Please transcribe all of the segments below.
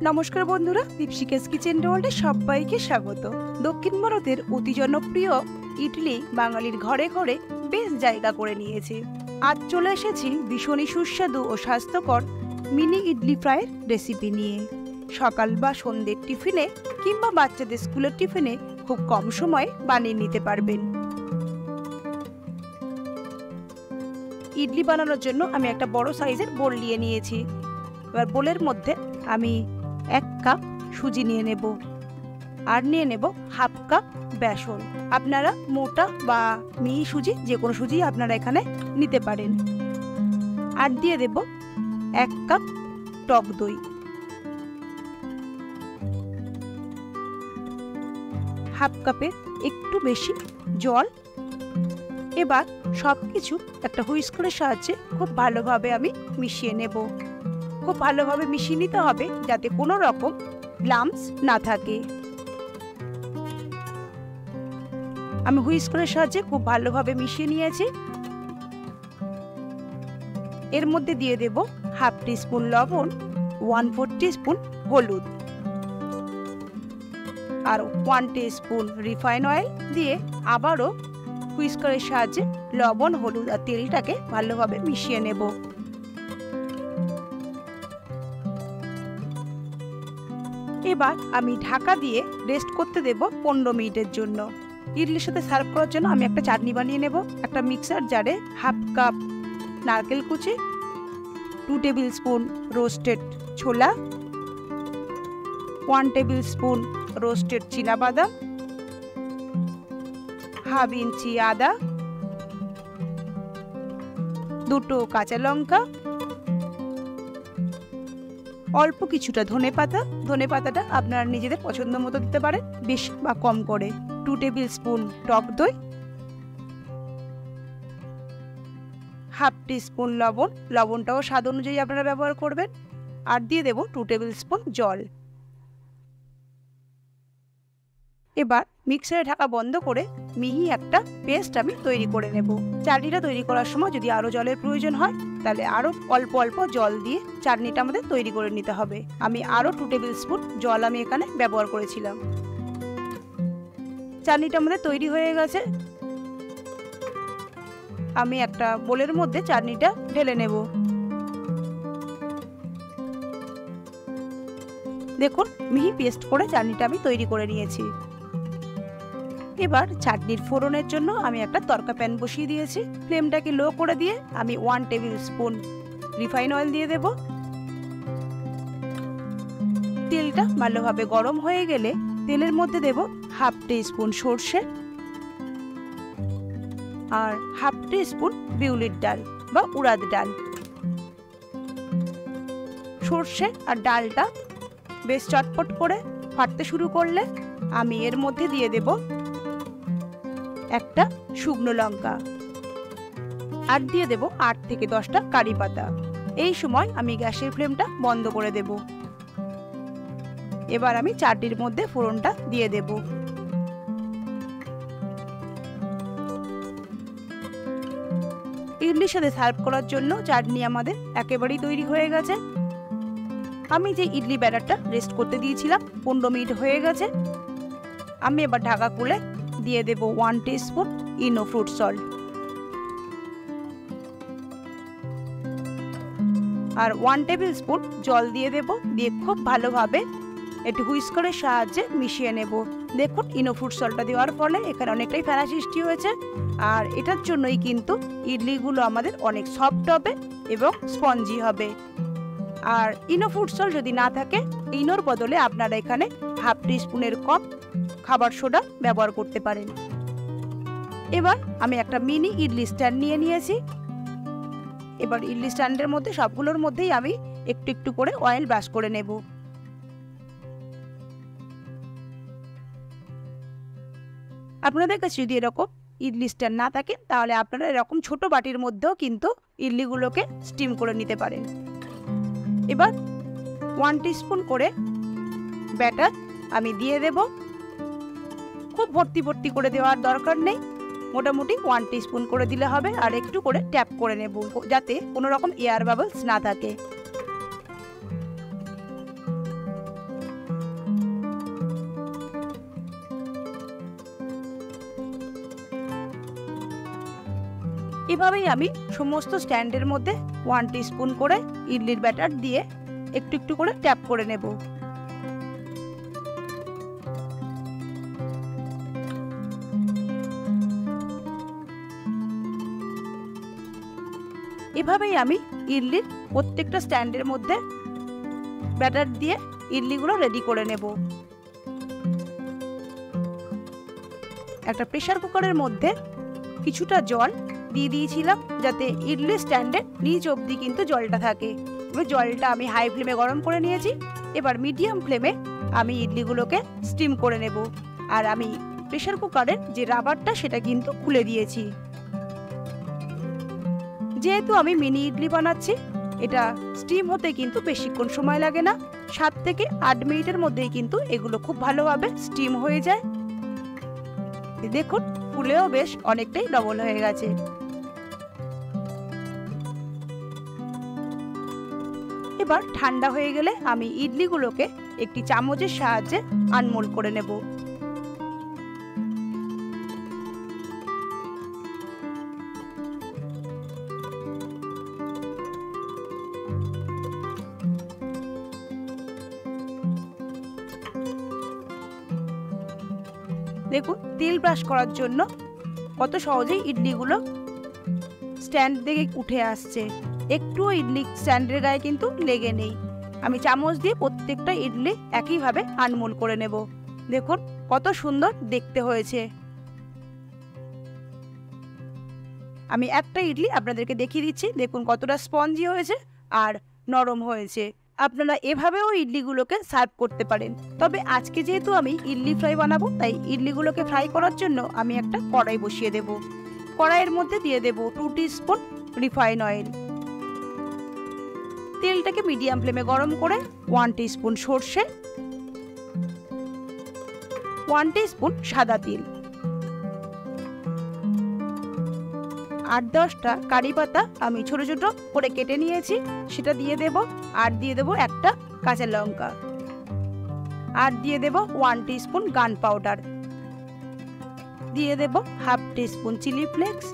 নমস্কার বন্ধুরা, দীপশিকাস কিচেন ওয়ার্ল্ডে সবাইকে স্বাগত। দক্ষিণ ভারতের অতি জনপ্রিয় ইডলি বাঙালির ঘরে ঘরে বেশ জায়গা করে নিয়েছে। আজ চলে এসেছি ভীষণই সুস্বাদু ও স্বাস্থ্যকর মিনি ইডলি ফ্রাইয়ের রেসিপি নিয়ে। সকাল বা সন্ধ্যের টিফিনে কিংবা বাচ্চাদের স্কুলের টিফিনে খুব কম সময়ে বানিয়ে নিতে পারবেন। ইডলি বানানোর জন্য আমি একটা বড় সাইজের বোল নিয়ে নিয়েছি। এবার বোলের মধ্যে আমি 1 কাপ সুজি নিয়ে নেব, আর নিয়ে নেব হাফ কাপ বেসন। আপনারা মোটা বা মিহি সুজি, যে কোনো সুজি আপনারা এখানে নিতে পারেন। আর দিয়ে দেব 1 কাপ টক দই, হাফ কাপের একটু বেশি জল। এবার সবকিছু একটা হুইস্কারের সাহায্যে খুব ভালোভাবে আমি মিশিয়ে নেব। খুব ভালোভাবে মিশিয়ে নিতে হবে যাতে কোনো রকম লাম্পস না থাকে। আমি হুইস্কারের সাহায্যে খুব ভালোভাবে মিশিয়ে নিয়েছি। এর মধ্যে দিয়ে দেব হাফ টিস্পুন লবণ, 1/4 টিস্পুন হলুদ আর 1 টিস্পুন রিফাইন অয়েল দিয়ে আবারও হুইস্কারের সাহায্যে লবণ, হলুদ আর তেলটাকে ভালোভাবে মিশিয়ে নেব। এবার আমি ঢাকা দিয়ে রেস্ট করতে দেব 15 মিনিটের জন্য। ইডলির সাথে সার্ভ করার জন্য আমি একটা চাটনি বানিয়ে নেব। একটা মিক্সার জারে হাফ কাপ নারকেল কুচি, 2 টেবিল স্পুন রোস্টেড ছোলা, 1 টেবিল স্পুন রোস্টেড চীনাবাদাম, হাফ ইঞ্চি আদা, 2 কাঁচা লঙ্কা, অল্প কিছুটা ধনেপাতা। ধনেপাতাটা আপনারা নিজেদের পছন্দ মতো দিতে পারেন, বেশি বা কম করে। 2 টেবিল স্পুন টক দই, হাফ টিস্পুন লবণ। লবণটাও স্বাদ অনুযায়ী আপনারা ব্যবহার করবেন। আর দিয়ে দেব 2 টেবিল স্পুন জল। এবার মিক্সারে ঢাকা বন্ধ করে মিহি একটা পেস্ট আমি তৈরি করে নেব। চাটনিটা তৈরি করার সময় যদি আরো জলের প্রয়োজন হয় তাহলে আরো অল্প অল্প জল দিয়ে চাটনিটা আমাদের তৈরি করে নিতে হবে। আমি আরো 2 টেবিল স্পুন জল আমি এখানে ব্যবহার করেছিলাম। চাটনিটা আমাদের তৈরি হয়ে গেছে। আমি একটা বোলের মধ্যে চাটনিটা ঢেলে নেব। দেখুন, মিহি পেস্ট করে চাটনিটা আমি তৈরি করে নিয়েছি। এবার চাটনির ফোড়নের জন্য আমি একটা তড়কা প্যান বসিয়ে দিয়েছি। ফ্লেমটাকে লো করে দিয়ে আমি 1 টেবিল স্পুন রিফাইন অয়েল দিয়ে দেব। তেলটা ভালোভাবে গরম হয়ে গেলে তেলের মধ্যে দেব হাফ টিস্পুন সর্ষে আর হাফ টিস্পুন বিউলির ডাল বা উড়াদ ডাল। সর্ষে আর ডালটা বেশ চটপট করে ফাটতে শুরু করলে আমি এর মধ্যে দিয়ে দেব একটা শুকনো লঙ্কা আর দিয়ে দেব 8 থেকে 10টা কারি পাতা। এই সময় আমি গ্যাসের ফ্লেমটা বন্ধ করে দেব। এবার আমি চাটনির মধ্যে ফোড়নটা দিয়ে দেব। ইডলির সাথে সার্ভ করার জন্য চাটনি আমাদের একেবারেই তৈরি হয়ে গেছে। আমি যে ইডলি ব্যাটারটা রেস্ট করতে দিয়েছিলাম 15 মিনিট হয়ে গেছে। আমি এবার ঢাকা খুলে দিয়ে দেব 1 টিস্পুন ইনো ফ্রুট সল্ট আর 1 টেবিল স্পুন জল দিয়ে দেব। দিয়ে খুব ভালোভাবে একটু হুইস্কারের সাহায্যে মিশিয়ে নেব। দেখুন, ইনো ফ্রুট সল্টটা দেওয়ার ফলে এখানে অনেকটাই ফেনা সৃষ্টি হয়েছে। আর এটার জন্যই কিন্তু ইডলিগুলো আমাদের অনেক সফট হবে এবং স্পঞ্জি হবে। আর ইনো ফ্রুট সল্ট যদি না থাকে, ইনোর বদলে আপনারা এখানে হাফ টিস্পুনের কম খাবার সোডা ব্যবহার করতে পারেন। এবার আমি একটা মিনি ইডলি স্ট্যান্ড নিয়ে নিয়েছি। এবার ইডলি স্ট্যান্ডের মধ্যে সবগুলোর মধ্যেই আমি একটু একটু করে অয়েল ব্রাশ করে নেব। আপনাদের কাছে যদি এরকম ইডলি স্ট্যান্ড না থাকে তাহলে আপনারা এরকম ছোট বাটির মধ্যেও কিন্তু ইডলিগুলোকে স্টিম করে নিতে পারেন। এবার 1 টিস্পুন করে ব্যাটার আমি দিয়ে দেব। খুব ভর্তি ভর্তি করে দেওয়ার দরকার নেই, মোটামুটি 1 টিস্পুন করে দিলে হবে। আর একটু করে ট্যাপ করে নেব যাতে কোনো রকম এয়ার বাবলস না থাকে। এভাবেই আমি সমস্ত স্ট্যান্ডের মধ্যে 1 টিস্পুন করে ইডলির ব্যাটার দিয়ে একটু একটু করে ট্যাপ করে নেব। এভাবেই আমি ইডলির প্রত্যেকটা স্ট্যান্ডের মধ্যে ব্যাটার দিয়ে ইডলিগুলো রেডি করে নেব। একটা প্রেসার কুকারের মধ্যে কিছুটা জল দিয়ে দিয়েছিলাম যাতে ইডলি স্ট্যান্ডের নিচ অবধি কিন্তু জলটা থাকে। এবার জলটা আমি হাই ফ্লেমে গরম করে নিয়েছি। এবার মিডিয়াম ফ্লেমে আমি ইডলিগুলোকে স্টিম করে নেব। আর আমি প্রেসার কুকারের যে রাবারটা সেটা কিন্তু খুলে দিয়েছি। যেহেতু আমি মিনি ইডলি বানাচ্ছি, এটা স্টিম হতে কিন্তু বেশিক্ষণ সময় লাগে না, 7 থেকে 8 মিনিটের মধ্যেই কিন্তু এগুলো খুব ভালোভাবে স্টিম হয়ে যায়। দেখুন ফুলেও বেশ অনেকটাই ডবল হয়ে গেছে। এবার ঠান্ডা হয়ে গেলে আমি ইডলিগুলোকে একটি চামচের সাহায্যে আনমোল্ড করে নেব। দেখুন তেল ব্রাশ করার জন্য কত সহজেই ইডলিগুলো স্ট্যান্ড থেকে উঠে আসছে, একটুও ইডলি স্ট্যান্ডের গায়ে কিন্তু লেগে নেই। আমি চামচ দিয়ে প্রত্যেকটা ইডলি একইভাবে আনমোল্ড করে নেব। দেখুন কত সুন্দর দেখতে হয়েছে। আমি একটা ইডলি আপনাদেরকে দেখিয়ে দিচ্ছি, দেখুন কতটা স্পঞ্জি হয়েছে আর নরম হয়েছে। আপনারা এভাবেও ইডলিগুলোকে সার্ভ করতে পারেন। তবে আজকে যেহেতু আমি ইডলি ফ্রাই বানাবো, তাই ইডলিগুলোকে ফ্রাই করার জন্য আমি একটা কড়াই বসিয়ে দেব। কড়াইয়ের মধ্যে দিয়ে দেব 2 টিস্পুন রিফাইন অয়েল। তেলটাকে মিডিয়াম ফ্লেমে গরম করে 1 টিস্পুন সর্ষে, 1 টিস্পুন সাদা তিল, 8-10টা কারি পাতা আমি ছোট ছোট করে কেটে নিয়েছি, সেটা দিয়ে দেব। আর দিয়ে দেব একটা কাঁচা লঙ্কা, আর দিয়ে দেব 1 টিস্পুন গান পাউডার, দিয়ে দেব 1/2 টিস্পুন চিলি ফ্লেক্স।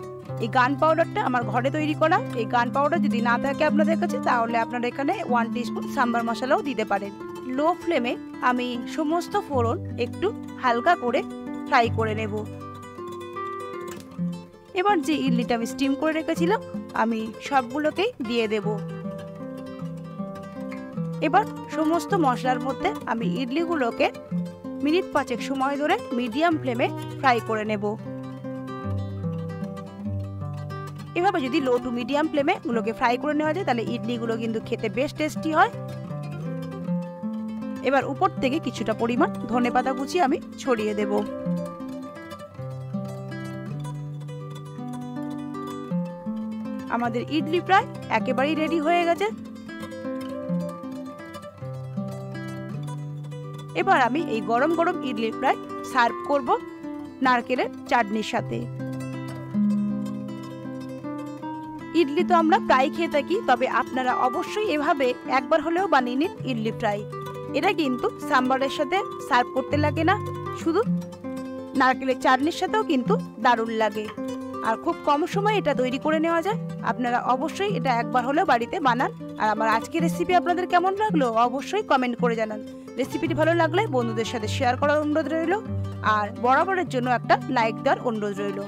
এই গান পাউডারটা আমার ঘরে তৈরি করা। এই গান পাউডার যদি না থাকে আপনাদের কাছে, তাহলে আপনারা এখানে 1 টিস্পুন সাম্বার মশলাও দিতে পারেন। লো ফ্লেমে আমি সমস্ত ফোড়ন একটু হালকা করে ফ্রাই করে নেব। এবার যে ইডলিটা আমি স্টিম করে রেখেছিলাম, আমি সবগুলোকেই দিয়ে দেব। এবার সমস্ত মশলার মধ্যে আমি ইডলিগুলোকে মিনিট 5 সময় ধরে মিডিয়াম ফ্লেমে ফ্রাই করে নেব। এভাবে যদি লো টু মিডিয়াম ফ্লেমে গুলোকে ফ্রাই করে নেওয়া যায়, তাহলে ইডলিগুলো কিন্তু খেতে বেশ টেস্টি হয়। এবার উপর থেকে কিছুটা পরিমাণ ধনেপাতা কুচি আমি ছড়িয়ে দেব। আমাদের ইডলি প্রায় একেবারেই রেডি হয়ে গেছে। এবার আমি এই গরম গরম ইডলি ফ্রাই সার্ভ করব নারকেলের চাটনির সাথে। ইডলি তো আমরা প্রায় খেয়ে থাকি, তবে আপনারা অবশ্যই এভাবে একবার হলেও বানিয়ে নিন ইডলি ফ্রাই। এটা কিন্তু সাম্বারের সাথে সার্ভ করতে লাগে না, শুধু নারকেলের চাটনির সাথেও কিন্তু দারুণ লাগে। আর খুব কম সময়ে এটা তৈরি করে নেওয়া যায়। আপনারা অবশ্যই এটা একবার হলেও বাড়িতে বানান। আর আমার আজকের রেসিপি আপনাদের কেমন লাগলো অবশ্যই কমেন্ট করে জানান। রেসিপিটি ভালো লাগলে বন্ধুদের সাথে শেয়ার করার অনুরোধ রইল, আর বরাবরের জন্য একটা লাইক দেওয়ার অনুরোধ রইল।